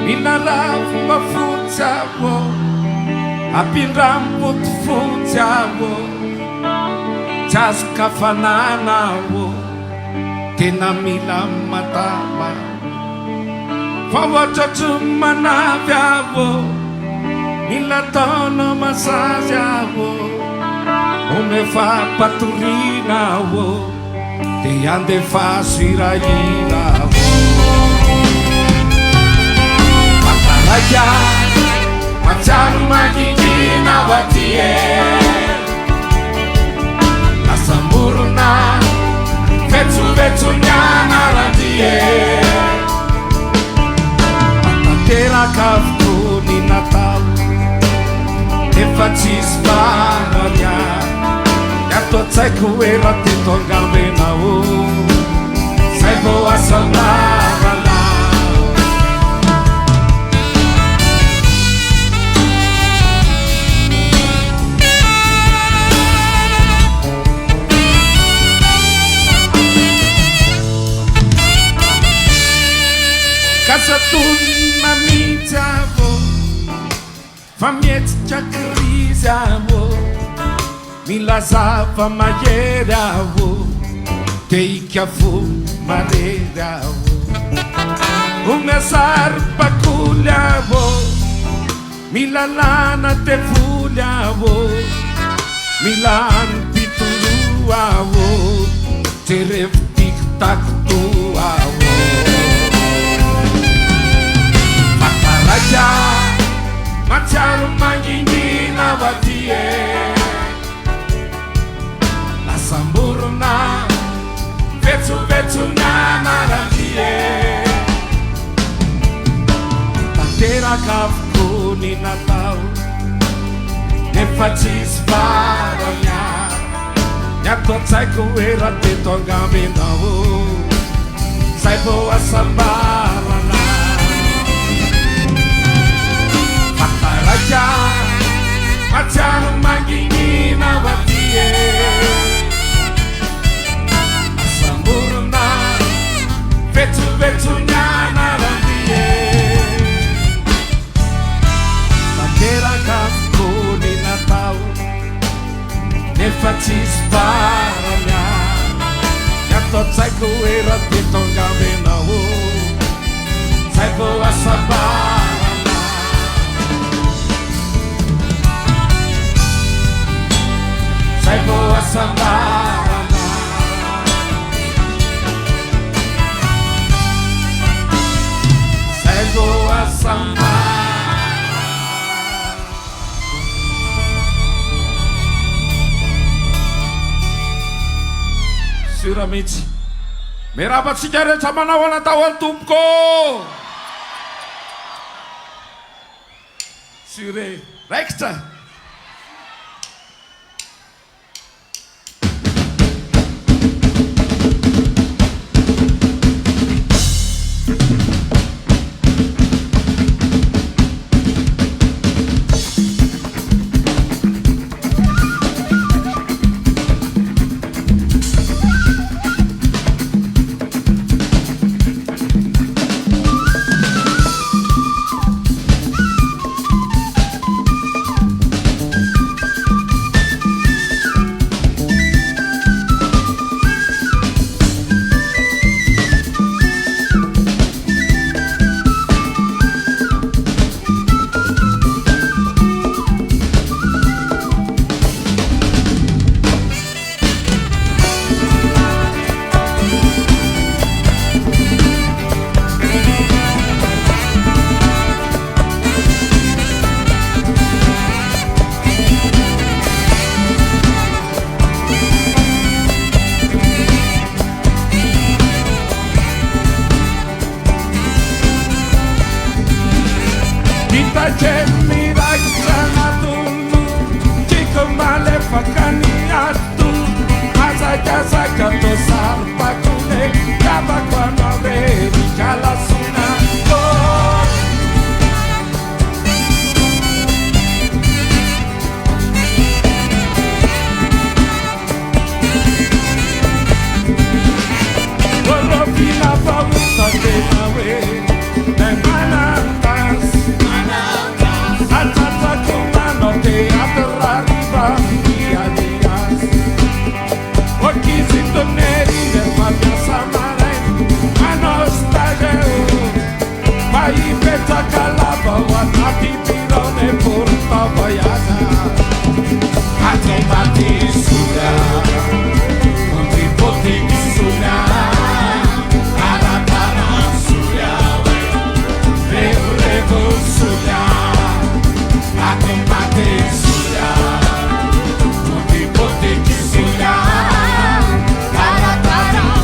Minalavo mafotsy avo, ampindramboty fotsy avo, tsy azo kafanana avo, tena mila matama. Fa ohatrotry manavy avo, mila taona masazy avo, omefapatoriana avo, te andefaso irahira avo. Makaraika matsaro magingina ho atie, asamborona vetsovetsonyana randrie, atanteraka avokoa ny Natao, efa tsisy faranya, ato an-tsaiko hoe raha teto angambenao, zay vao asambarana. Kasatona mihitsy avo, fa mihetsika krizy avo, milazava mahery avo, te ikafo marery avo, omiazary bakoly avo, milalana tevoly avo, milany pitolo avo, terevo tikitakoto avo. Makaraika matsaro mangingina ho atie, asamborona vetsovetsonyana randrie, tanteraka avokoa ny Natao, nefa tsisy faranya, ny ato an-tsaiko hoe raha teto angambenao, zay vao asambarana. Makaraika matsaro mangingina ho atie, asamborona vetsovetsonyana randrie, tanteraka avokoa ny Natao, nefa tsisy faranya, ny ato an-tsaiko hoe raha teto angambenao, zay vao asambarana. Zay vao asambarana, zay vao asambarana. Sura mihitsy miarabantsika rehetra manao anatao any tompoko. Sure raikitra. Fila pa usa de nawe, Kalabawan hati pirone purta bayana hati mati sudah putih-putih sudah tanah-tanah sudah rebu-rebu sudah hati mati sudah putih-putih sudah tanah-tanah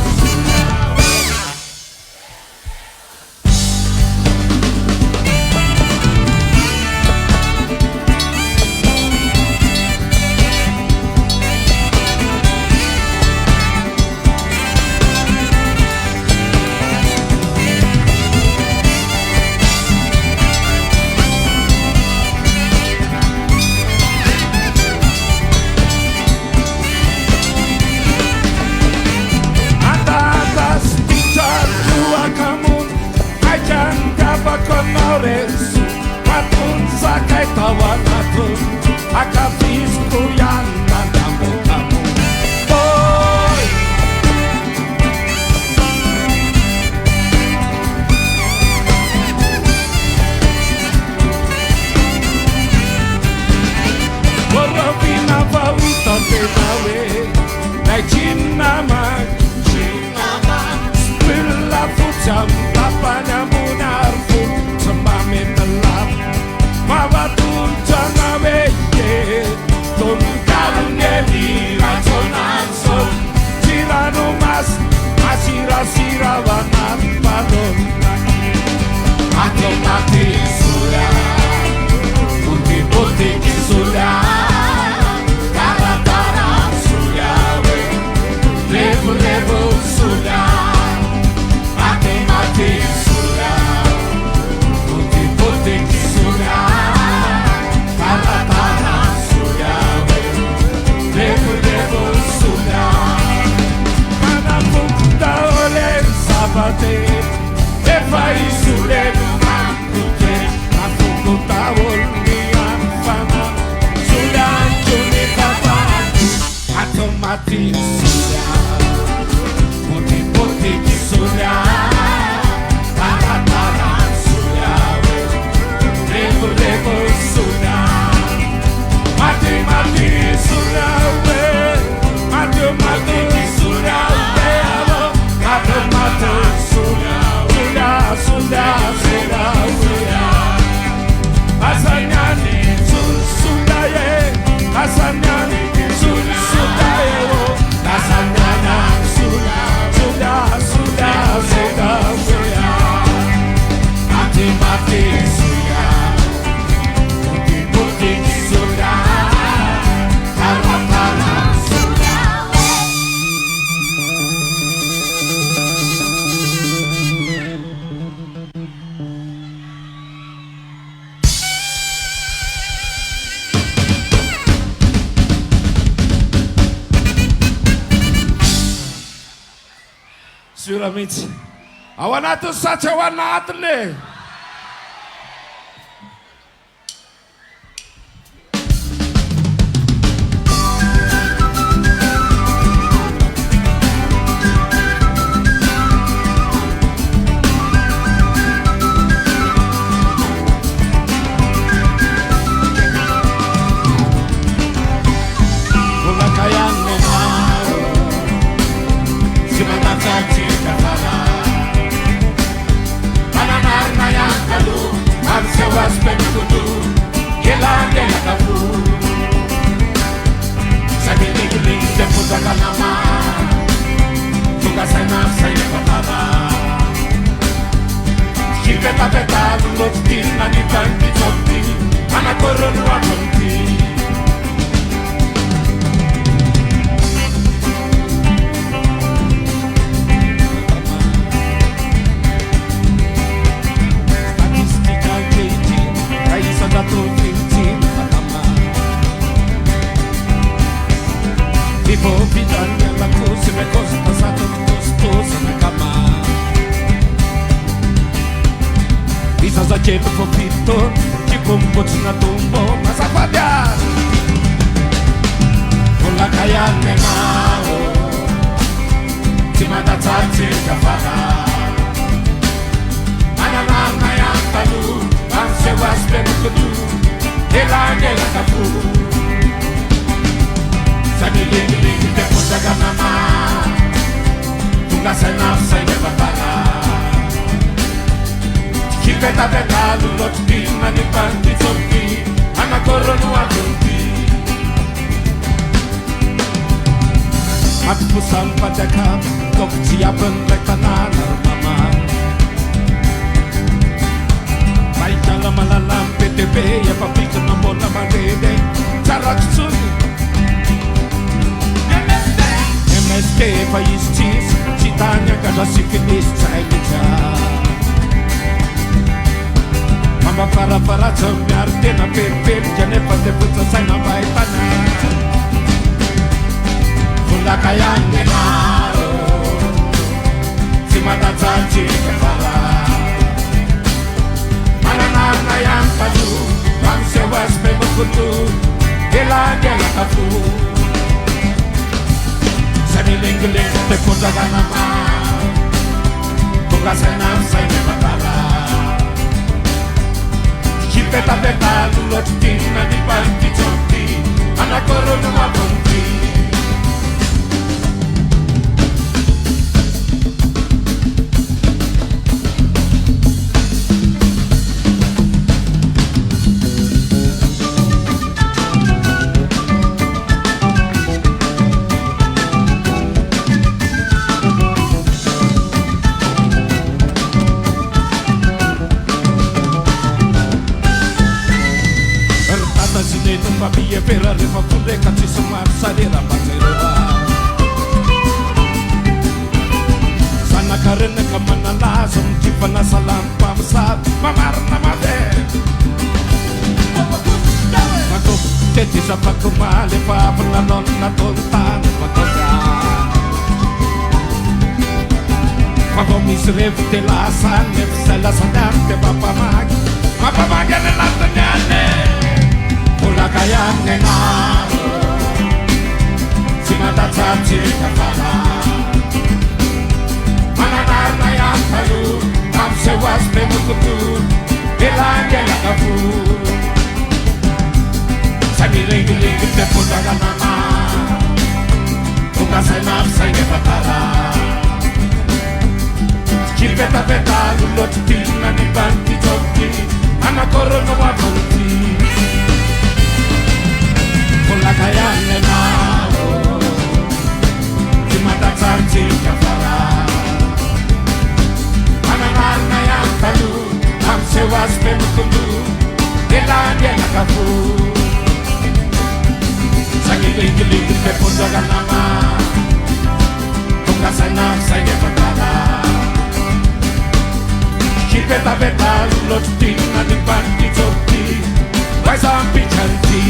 Matun sakai tawan matun akafisku yang padamu kamu boy Warabina bauta tenawe Najinama Spilla futsam Tapanya munarfu Semame telam Mabatun janawe Tun karunge di raconan son Cirano mas Asira-sira wanan padon Aku mati sudah Putih-putih sudah Tanah-tanah sudah Rebu-rebu sudah Mati-mati sudah Putih-putih sudah Tanah-tanah sudah Rebu-rebu sudah Mana puta oleh sabate Efai sudah Mangkute Aku kutawul nian fana Sudah cuni kapan Atau mati sudah Putih-putih sudah Tanah-tanah sudah Rebu-rebu sudah Mati-mati sudah Mati-mati sudah Mati-mati sudah Sudah Rasanya nih sudah ya Rasanya nih sudah ya Rasanya nih sudah Mati-mati sudah Putih-putih sudah Tanah-tanah sudah Sulamit awanatu saja wana atne Mula kayang memang Semangat saja kepala Pananarna yang kalu Arsewas pengkudu Gila kapu Sagiling-giling Deputakan nama Tugas saya kepala Peta-peta Lukti Nanitan Kijoti Anak korun wakunti Vivo vida nella cosa me cosa passato costosa na cama Bisa za ciebie popito Ci pompoci na tumbo Ma zapadar Con la kayane mao Ci manda caci kafara Mana yang talu petapetalo loatry nanipanditsopy anakorono avonty mampiposamy mpanjakamo toko tsy abin'ilay tanàna ro mama mahitala malalamy PTB efapitona mbona manreny tsarako tsony MST fa izy tsisy tsy tany angadra syfilisy tsailitra mambafarafaratsy miaro tena pelipelika nefa tefotsasaina mahitana volaka ihany maro tsy matatsatsika fara mananarina ihany falo mamseho azy memokoto elagelakafo sanilengilengy tefondraganama tongasaina misainy matala kipetapetalo loatry tinona ny pantitsopy anakorono mavonty famiglia per arriva pure cazzi su salire a Barcellona sanna karena kamana lazum tifana salam pamsa mamarna made mako teti sapako male fa puna nonna tontana makoga mako misrev te la sanne sala sanarte papa mag nella tanyane volaka ihany naro tsy matatsatsika fala mananarina ihany falo mamseho azy memokoto elangelakafo samilengilengy tefondraganama tongasaina fisainy efatara kipetapetalo loatry tinona ny pantitsopy anakorono avonty volaka ihany naro tsy matatsatsika fara mananarina ihany falo mamseho azy memokoto elangelakafo sangilengilengy tefondraganama tongasaina fisainy efatara kipetapetalo loatry tinona ny pantitsopy vaisampitranty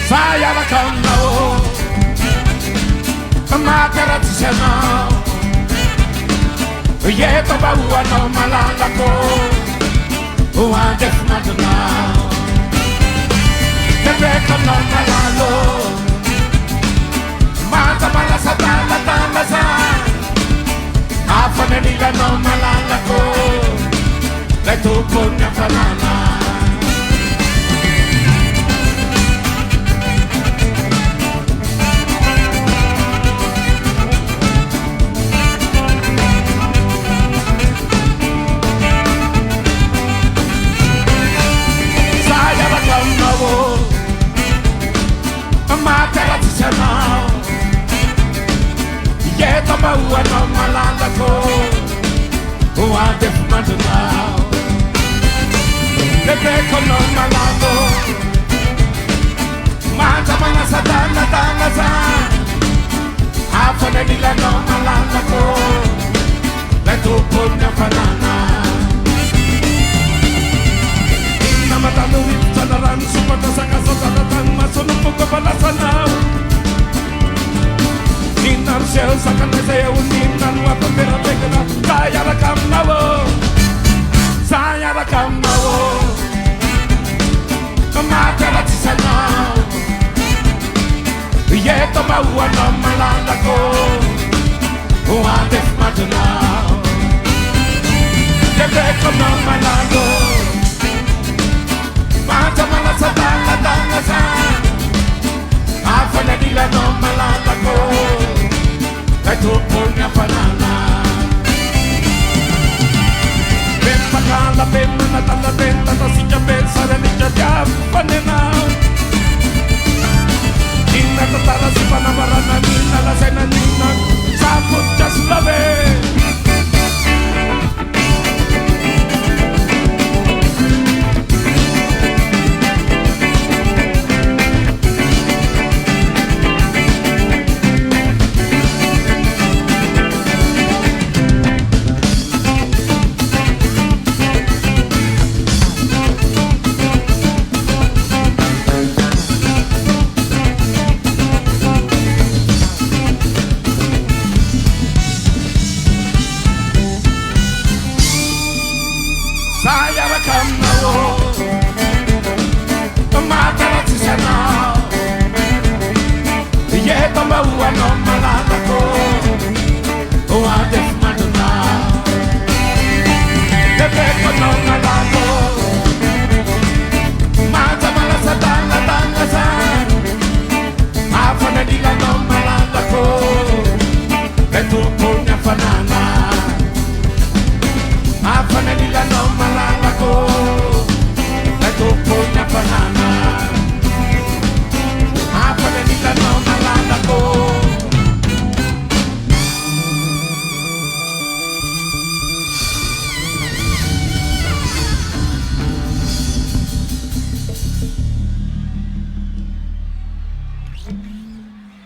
saya lakanao materatsisanao yeto bauanao malalako oandefinadonao tebekanao malalo mata malasadalatalasa afanenilanao malalako lay tompony afanana materatsisanao yeto bauanao malalako oandefinadonao tebekonao malalo mata malasadalatalasa afanenilanao malalako lay tompony afanana namatalo hipitsalarano sopatasakasatalatany masonopoka balasanao ninaroseo sakanazay eo ninano apaperavekana sayaraka aminao saya miaraka aminao mataratsy isanao eto mahoanao malalako ho andefimandrinao tebeko anao malalo manja malasadaladanasa afany anilanao malalako kay tompony afanana Pempakala pemana tala penta tasika pensare nica diafanenao Inna tatara si panamarana nina la sena nina Saput just love it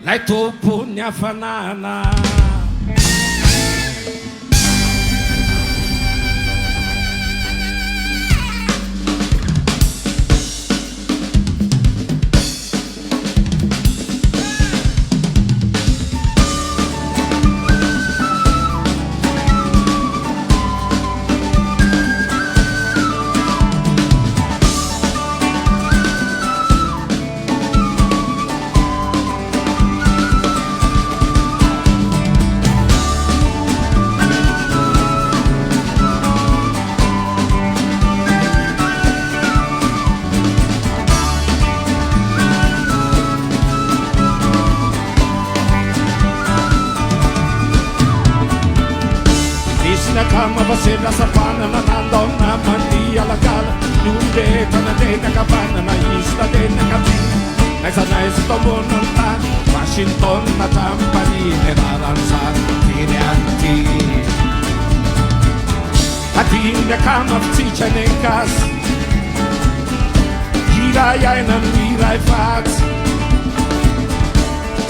Lai tompony hafanana Kama basela sa panana nandong naman di alakala Nunde tanade nakabana na isla de nakabin Naisanay sa tomonon ta Washington na tampani Neraransan tirianti Atin na kama psichanekas Hirayay na miray fats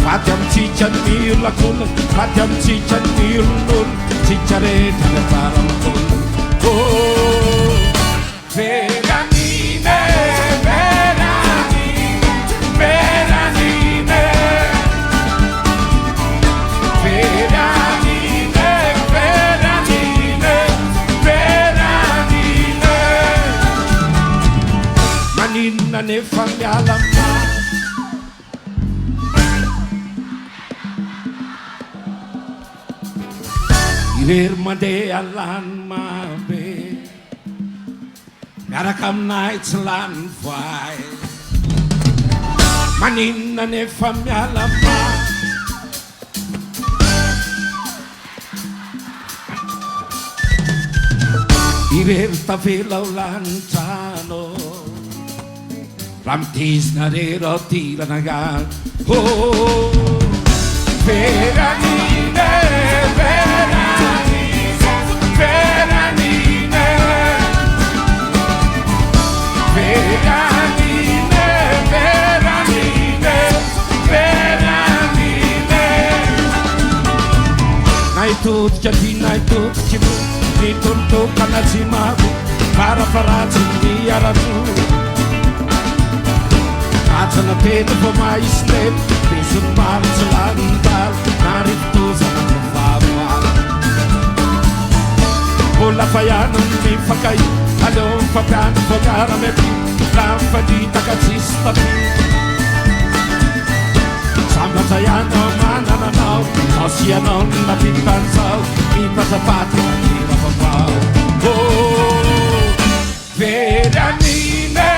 Patyam cichan nilakun Patyam cichan nilun Cicare tala paramkun Oh Veranine Veranine Veranine Veranine Veranine Veranine Manina ne famyalama Irmade alan mabe Garakam nights lan fai Manina ne famyalama Irer tafilaw lancano Ramtis na rero tila nagal Oh Veranine Veranine Veranine Veranine Veranine Veranine Naitut jadi naitut cipu Dituntuk karena cimaku Para faracin diaratu Acana pena pemain step Bisun mar selantal Narito sana kefawal Bola fayanang mi fakai Allora fa piano fogare a me più lampadita cazzista Samba Zaiano mana na nau Osia non la pimpanzau Mi pasa patria mi la papau Oh Veranine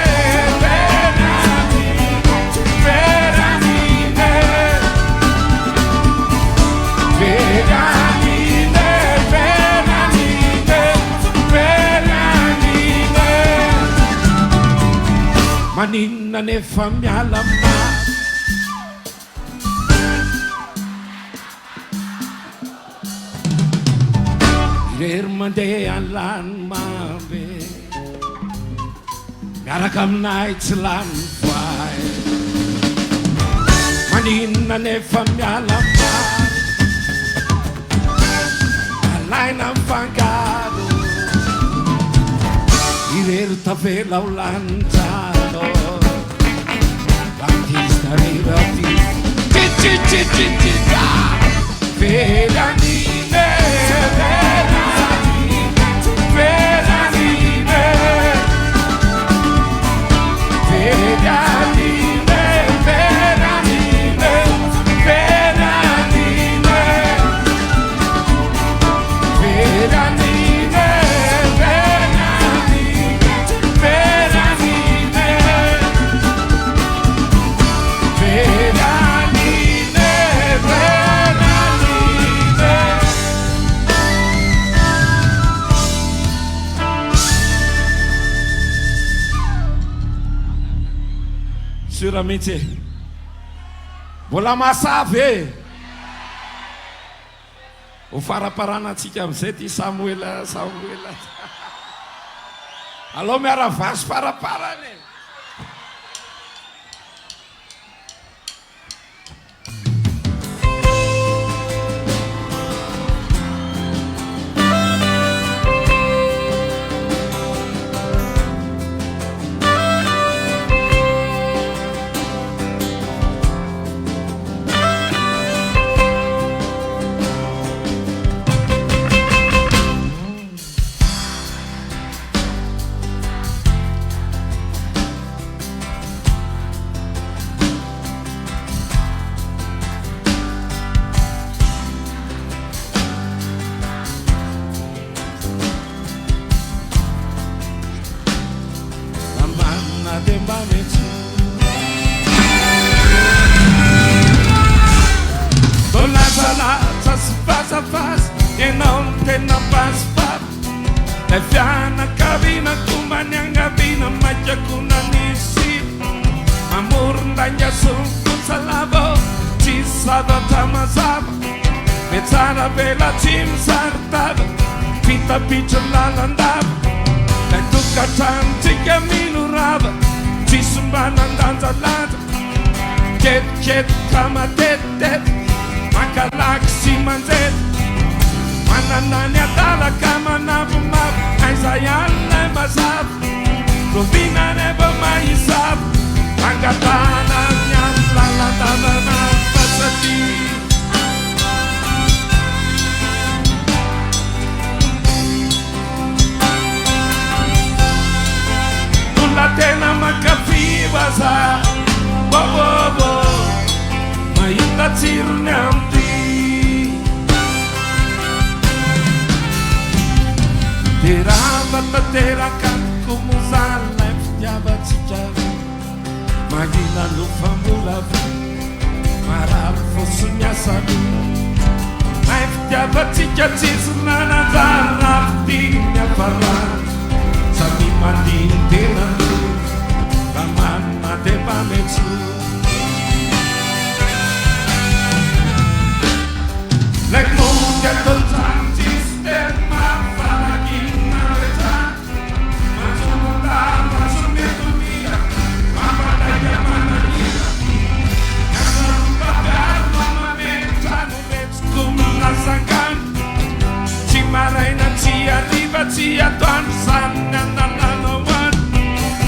Veranine Veranine Veranine Veranine Manina ne fammi alla mano Irmande alan mabe Garakam nights lan fai Manina ne fammiala ma Alaina fangado Irer tafela ulantado Baptista rivati Ci Veranine Veranine Veranine Veranine Veranine Veranine Suramente mbola masavy e ho faraparanatsika amizay ty Samuela aloha miaravasy faraparany e non te na paspa le fiana cabina kumani angabina maja kuna nisi amor ndanya sunku salabo ci sada tamazaba mezzana bella cim sartaba pita picciola landava le tucca tanti cammino raba ci sumbana danza lata jet kama tet makalaksi manzet Mananani atala kama navumab Aizayan ne mazab Rovina neba maisab Angatana nyan lalandana na pasati Tulatena makafibaza Bobo Mayuta tirnamti Terakan kumuzala Ftiaba tijava Magina lufambulavu Marar fosunya sadu Ftiaba tijatizna Nazara Ftinya faran Sami mandin tenandu Raman mate pametsu Lek muda toltan Sistem Ci arriva, ci addono, sanno, no one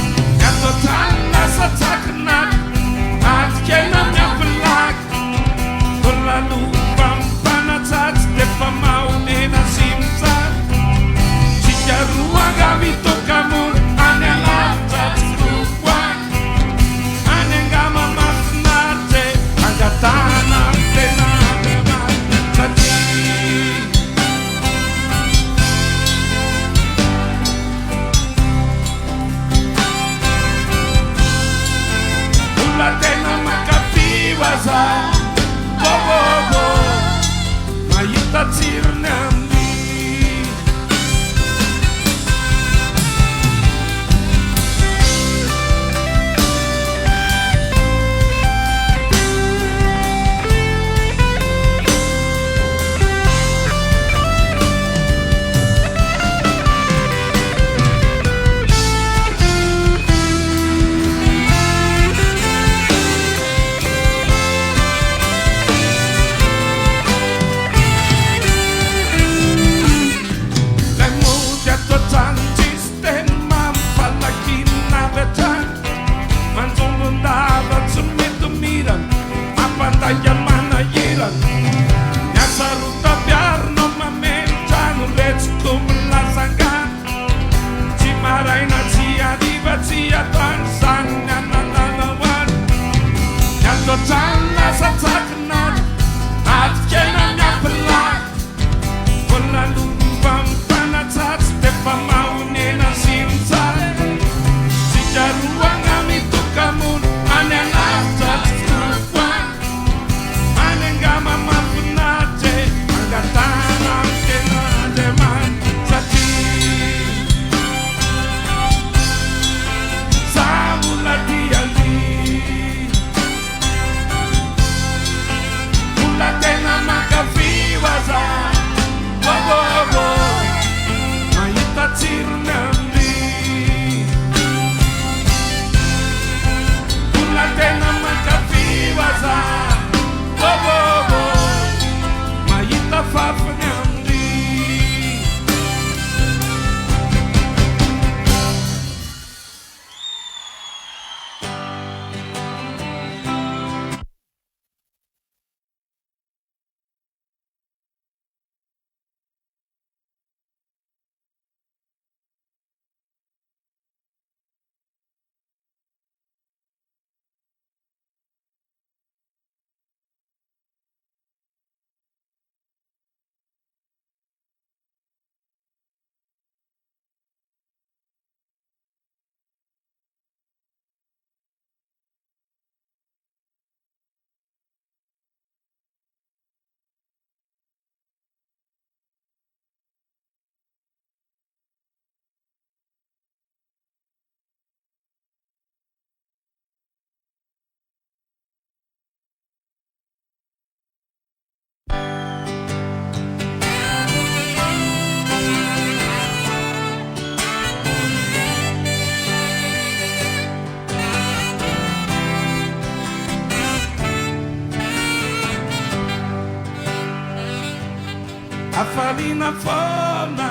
Afarina foana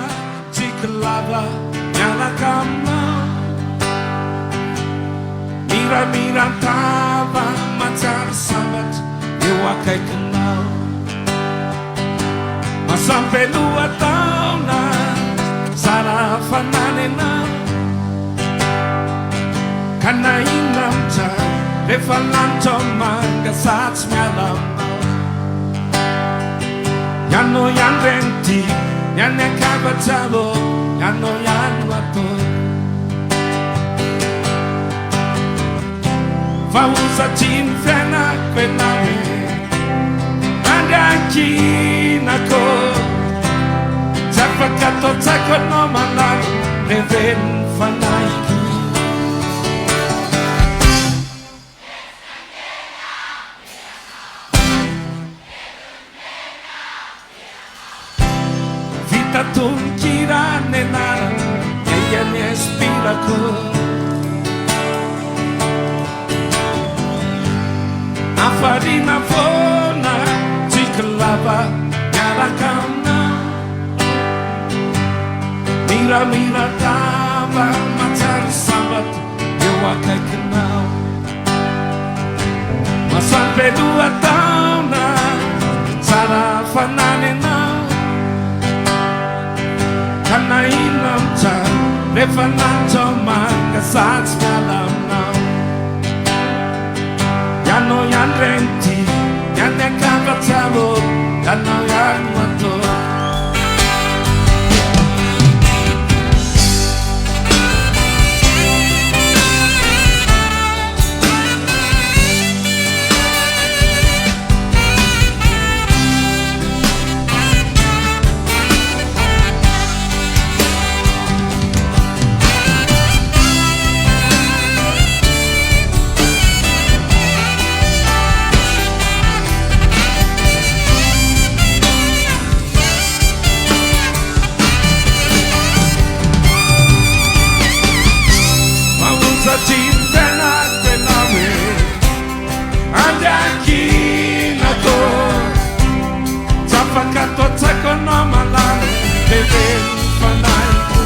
Tikalava Nyalakama Mira tava Matar sabat Eu akai kenal Mas sampai 2 tahun Sarah fananena Karena inam cah Refalanto manga saat semalam Yano yan renti Yan nekabacabo Yano yan wato Fausa cinfena kwenawe Anda kinako Zapakato takot no malang Reven fanaiku Vita tunkira nenara Ella me inspira Afarina fona Tikalava Nyalakana Mira tava Matar sabat Eu akai kenal Mas sampai 2 tahun Sarah fananena Karena inam cah Refananto manga saat semalam Yano yan renti Yan nekabacabo Yano yan wato Cinta kenawe Anda kinako Zapakato takono malang Beben fanaiku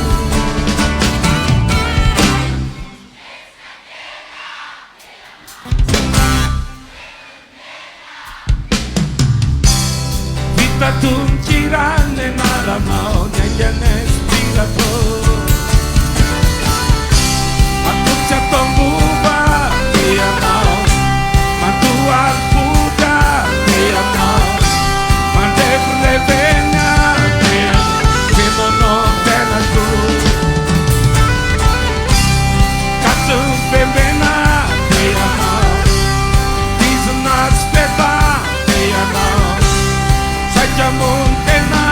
Vita tunkirane nara mau Negene spirato Jatuh buba dia mau Mantuan buka dia mau Mandek levenya dia Simono tenaku Katu bembena dia mau Disenas beba dia mau Saja muntena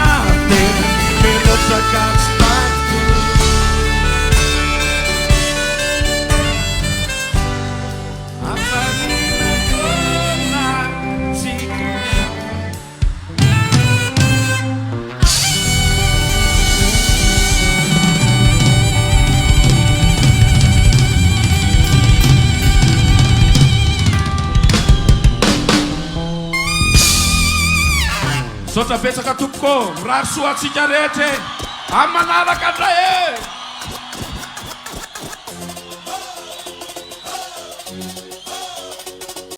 dia Melosakan sepatu Sota pesa katuko, rasua sijarete, amanara kadae.